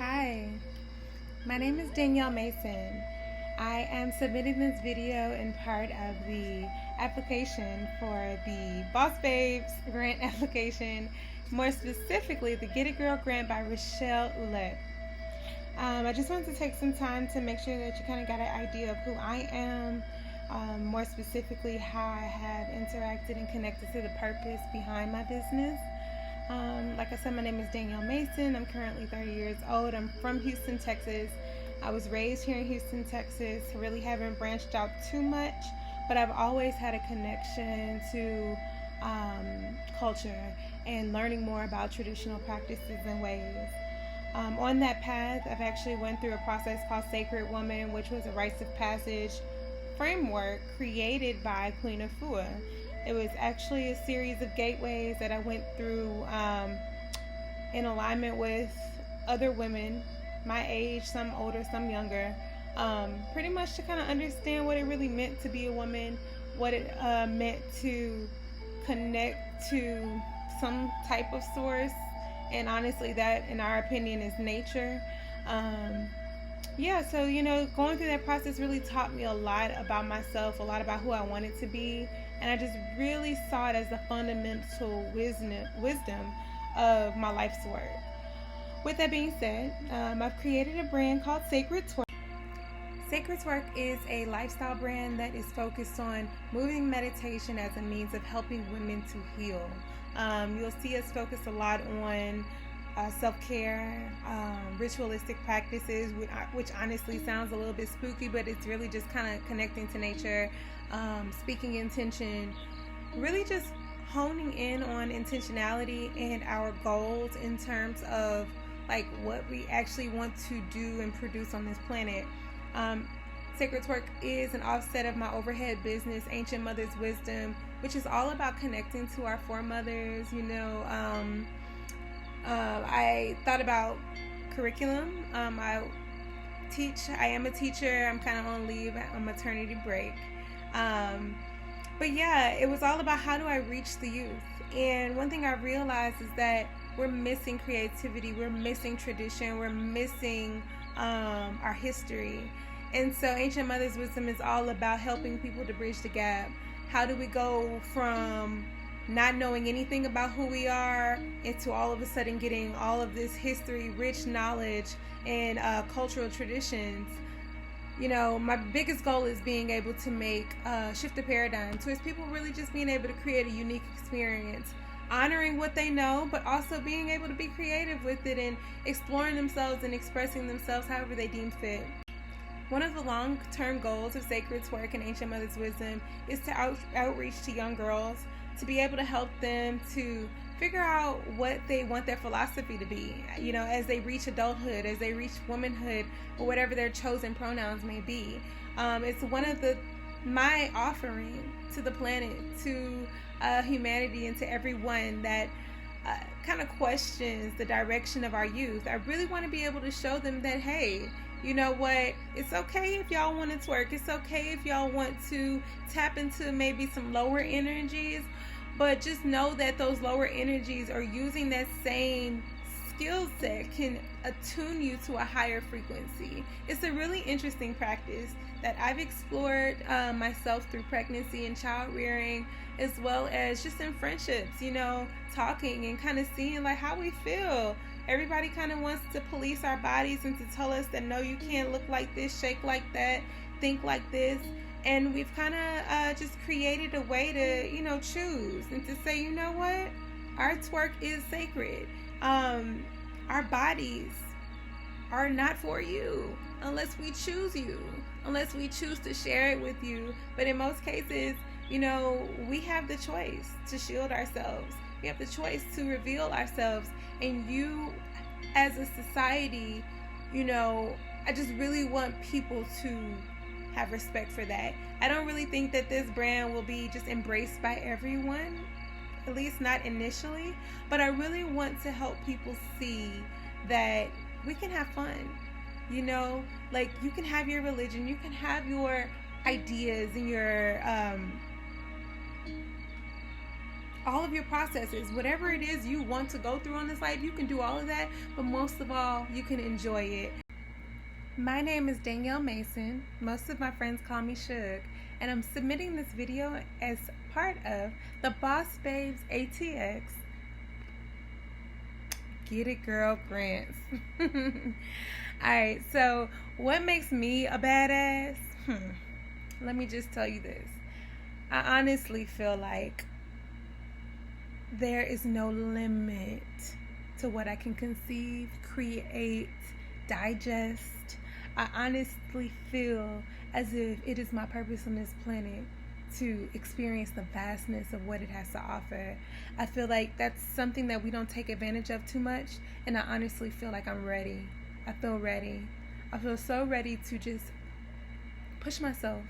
Hi, my name is Danielle Mason. I am submitting this video in part of the application for the Boss Babes grant application, more specifically the Get It Girl grant by Rochelle Ouellette. I just wanted to take some time to make sure that you kind of got an idea of who I am, more specifically how I have interacted and connected to the purpose behind my business. Like I said, my name is Danielle Mason. I'm currently 30 years old. I'm from Houston, Texas. I was raised here in Houston, Texas. Really haven't branched out too much, but I've always had a connection to culture and learning more about traditional practices and ways. On that path, I've actually went through a process called Sacred Woman, which was a rites of passage framework created by Queen Afua. It was actually a series of gateways that I went through in alignment with other women, my age, some older, some younger, pretty much to kind of understand what it really meant to be a woman, what it meant to connect to some type of source, and honestly that, in our opinion, is nature. So going through that process really taught me a lot about myself, a lot about who I wanted to be, and I just really saw it as the fundamental wisdom of my life's work. With that being said, I've created a brand called Sacred Twerk. Sacred Twerk is a lifestyle brand that is focused on moving meditation as a means of helping women to heal. You'll see us focus a lot on self-care, ritualistic practices, which honestly sounds a little bit spooky, but it's really just kind of connecting to nature, speaking intention, really just honing in on intentionality and our goals in terms of like what we actually want to do and produce on this planet. Sacred Twerk is an offset of my overhead business, Ancient Mother's Wisdom, which is all about connecting to our foremothers. I thought about curriculum. I am a teacher. I'm kind of on leave on maternity break. But yeah, it was all about how do I reach the youth. And one thing I realized is that we're missing creativity, we're missing tradition, we're missing our history. And so Ancient Mother's Wisdom is all about helping people to bridge the gap. How do we go from not knowing anything about who we are into all of a sudden getting all of this history, rich knowledge, and cultural traditions? My biggest goal is being able to shift the paradigm towards people really just being able to create a unique experience, honoring what they know, but also being able to be creative with it and exploring themselves and expressing themselves however they deem fit. One of the long-term goals of Sacred Twerk and Ancient Mother's Wisdom is to outreach to young girls, to be able to help them to figure out what they want their philosophy to be, as they reach adulthood, as they reach womanhood, or whatever their chosen pronouns may be. It's one of my offering to the planet, to humanity, and to everyone that kind of questions the direction of our youth. I really want to be able to show them that, hey, you know what? It's okay if y'all want to twerk. It's okay if y'all want to tap into maybe some lower energies, but just know that those lower energies are using that same skill set can attune you to a higher frequency. It's a really interesting practice that I've explored myself through pregnancy and child rearing, as well as just in friendships, talking and kind of seeing like how we feel. Everybody kind of wants to police our bodies and to tell us that no, you can't look like this, shake like that, think like this. And we've kind of just created a way to, choose and to say, you know what? Our twerk is sacred. Our bodies are not for you unless we choose you, unless we choose to share it with you. But in most cases, we have the choice to shield ourselves. We have the choice to reveal ourselves. And you, as a society, I just really want people to have respect for that. I don't really think that this brand will be just embraced by everyone, at least not initially, but I really want to help people see that we can have fun. Like you can have your religion, you can have your ideas and your all of your processes, whatever it is you want to go through on this life, you can do all of that, but most of all, you can enjoy it. My name is Danielle Mason. Most of my friends call me Suge, and I'm submitting this video as part of the Boss Babes ATX Get It Girl grants. Alright, so what makes me a badass? Let me just tell you this. I honestly feel like there is no limit to what I can conceive, create, digest. I honestly feel as if it is my purpose on this planet to experience the vastness of what it has to offer. I feel like that's something that we don't take advantage of too much, and I honestly feel like I'm ready. I feel ready. I feel so ready to just push myself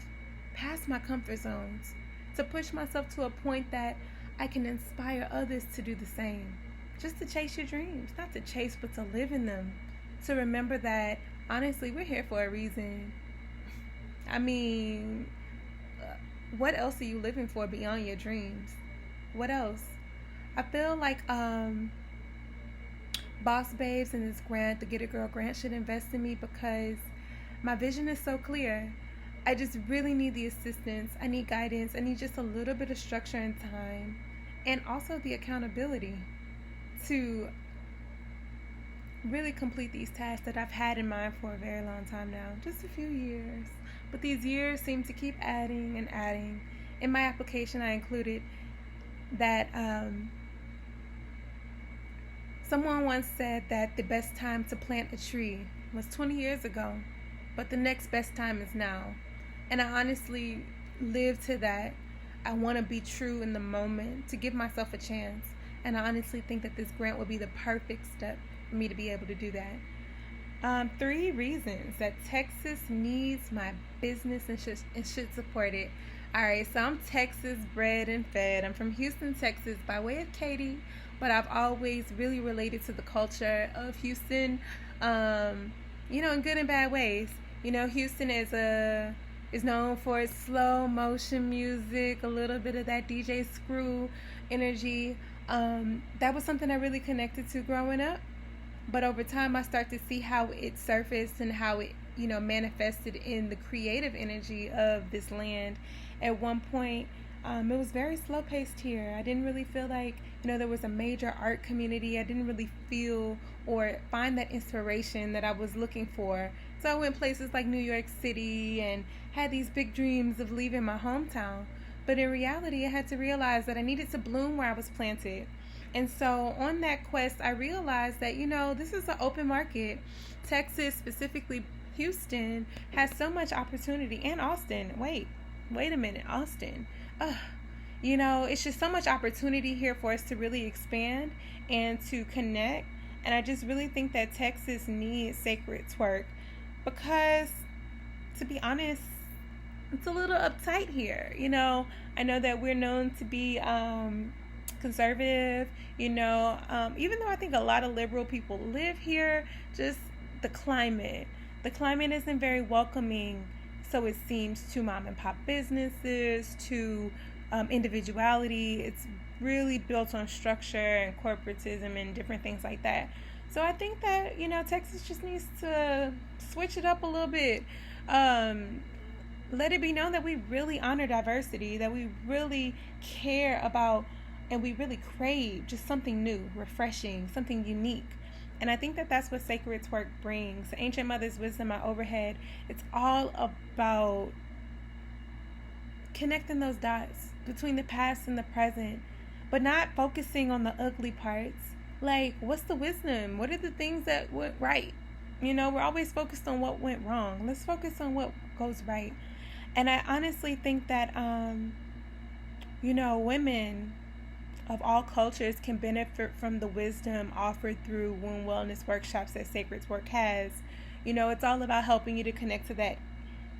past my comfort zones, to push myself to a point that I can inspire others to do the same. Just to chase your dreams, not to chase, but to live in them. To remember that honestly, we're here for a reason. I mean, what else are you living for beyond your dreams? What else? I feel like Boss Babes and this grant, the Get It Girl grant, should invest in me because my vision is so clear. I just really need the assistance. I need guidance. I need just a little bit of structure and time, and also the accountability to really complete these tasks that I've had in mind for a very long time now, just a few years. But these years seem to keep adding and adding. In my application, I included that someone once said that the best time to plant a tree was 20 years ago, but the next best time is now. And I honestly live to that. I want to be true in the moment, to give myself a chance. And I honestly think that this grant would be the perfect step for me to be able to do that. 3 reasons that Texas needs my business and should support it. Alright, so I'm Texas bred and fed. I'm from Houston, Texas by way of Katy, but I've always really related to the culture of Houston, in good and bad ways. Houston is known for its slow motion music, a little bit of that DJ Screw energy. That was something I really connected to growing up. But over time, I start to see how it surfaced and how it, manifested in the creative energy of this land. At one point, it was very slow paced here. I didn't really feel like, there was a major art community. I didn't really feel or find that inspiration that I was looking for. So I went places like New York City and had these big dreams of leaving my hometown. But in reality, I had to realize that I needed to bloom where I was planted. And so on that quest, I realized that, this is an open market. Texas, specifically Houston, has so much opportunity. And Austin. Wait a minute, Austin. It's just so much opportunity here for us to really expand and to connect. And I just really think that Texas needs Sacred Twerk because, to be honest, it's a little uptight here. I know that we're known to be conservative, even though I think a lot of liberal people live here, just the climate isn't very welcoming, so it seems, to mom and pop businesses, to individuality. It's really built on structure and corporatism and different things like that. So I think that Texas just needs to switch it up a little bit. Let it be known that we really honor diversity, that we really care about and we really crave just something new, refreshing, something unique. And I think that that's what Sacred Twerk brings. Ancient Mother's Wisdom, my overhead, it's all about connecting those dots between the past and the present, but not focusing on the ugly parts. Like, what's the wisdom? What are the things that went right? We're always focused on what went wrong. Let's focus on what goes right. And I honestly think that, women of all cultures can benefit from the wisdom offered through womb wellness workshops that Sacred Twerk has. It's all about helping you to connect to that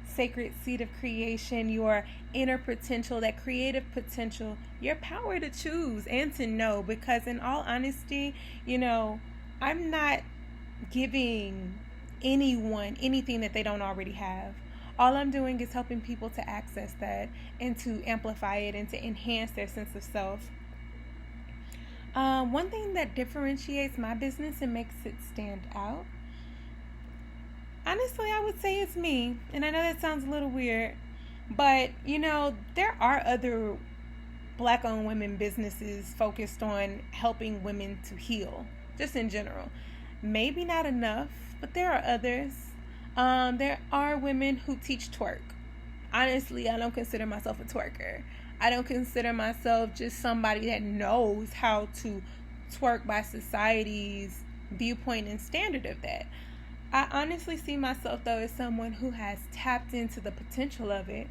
sacred seed of creation, your inner potential, that creative potential, your power to choose and to know. Because in all honesty, I'm not giving anyone anything that they don't already have. All I'm doing is helping people to access that and to amplify it and to enhance their sense of self. One thing that differentiates my business and makes it stand out, honestly, I would say it's me. And I know that sounds a little weird, but there are other Black owned women businesses focused on helping women to heal, just in general. Maybe not enough, but there are others. There are women who teach twerk. Honestly, I don't consider myself a twerker. I don't consider myself just somebody that knows how to twerk by society's viewpoint and standard of that. I honestly see myself, though, as someone who has tapped into the potential of it,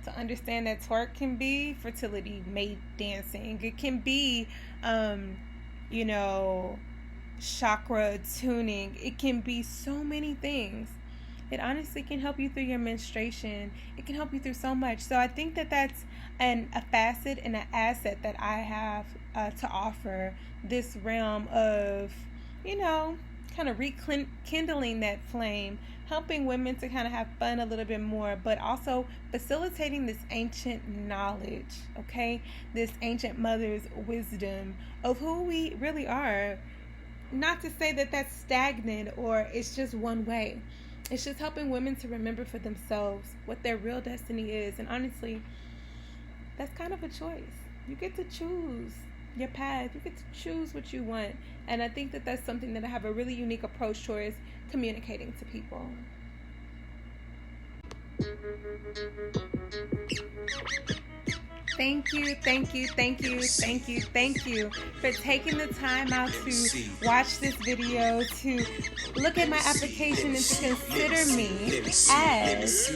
to understand that twerk can be fertility mate dancing. It can be, chakra tuning. It can be so many things. It honestly can help you through your menstruation. It can help you through so much. So I think that that's a facet and an asset that I have to offer this realm of, kind of rekindling that flame, helping women to kind of have fun a little bit more, but also facilitating this ancient knowledge, okay? This ancient mother's wisdom of who we really are. Not to say that that's stagnant or it's just one way. It's just helping women to remember for themselves what their real destiny is. And honestly, that's kind of a choice. You get to choose your path. You get to choose what you want. And I think that that's something that I have a really unique approach towards communicating to people. Thank you for taking the time out to watch this video, to look at my application, and to consider me as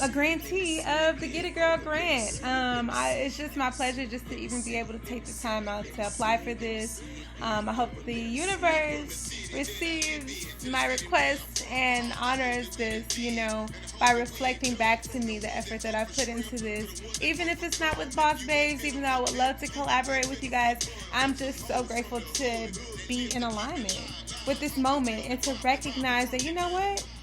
a grantee of the Get a Girl grant. It's just my pleasure just to even be able to take the time out to apply for this. I hope the universe receives my request and honors this, by reflecting back to me the effort that I've put into this. Even if it's not with Boss Babes, even though I would love to collaborate with you guys, I'm just so grateful to be in alignment with this moment and to recognize that,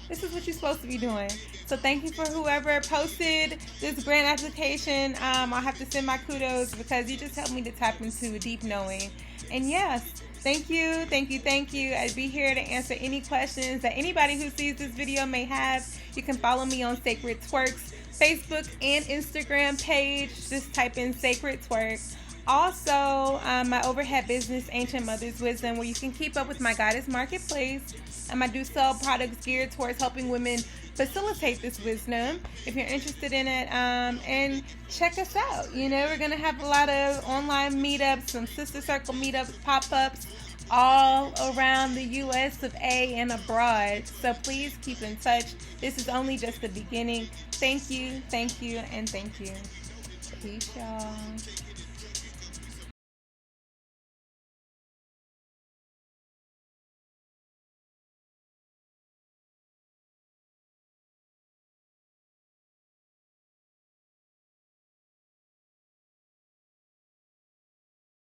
this is what you're supposed to be doing. So thank you for whoever posted this grant application. I'll have to send my kudos because you just helped me to tap into a deep knowing. And yes, thank you. I'd be here to answer any questions that anybody who sees this video may have. You can follow me on Sacred Twerk's Facebook and Instagram page. Just type in Sacred Twerk. Also, my overhead business, Ancient Mother's Wisdom, where you can keep up with my Goddess Marketplace. I do sell products geared towards helping women facilitate this wisdom. If you're interested in it, and check us out. We're going to have a lot of online meetups, some sister circle meetups, pop-ups, all around the U.S. of A and abroad. So please keep in touch. This is only just the beginning. Thank you, and thank you. Peace, y'all.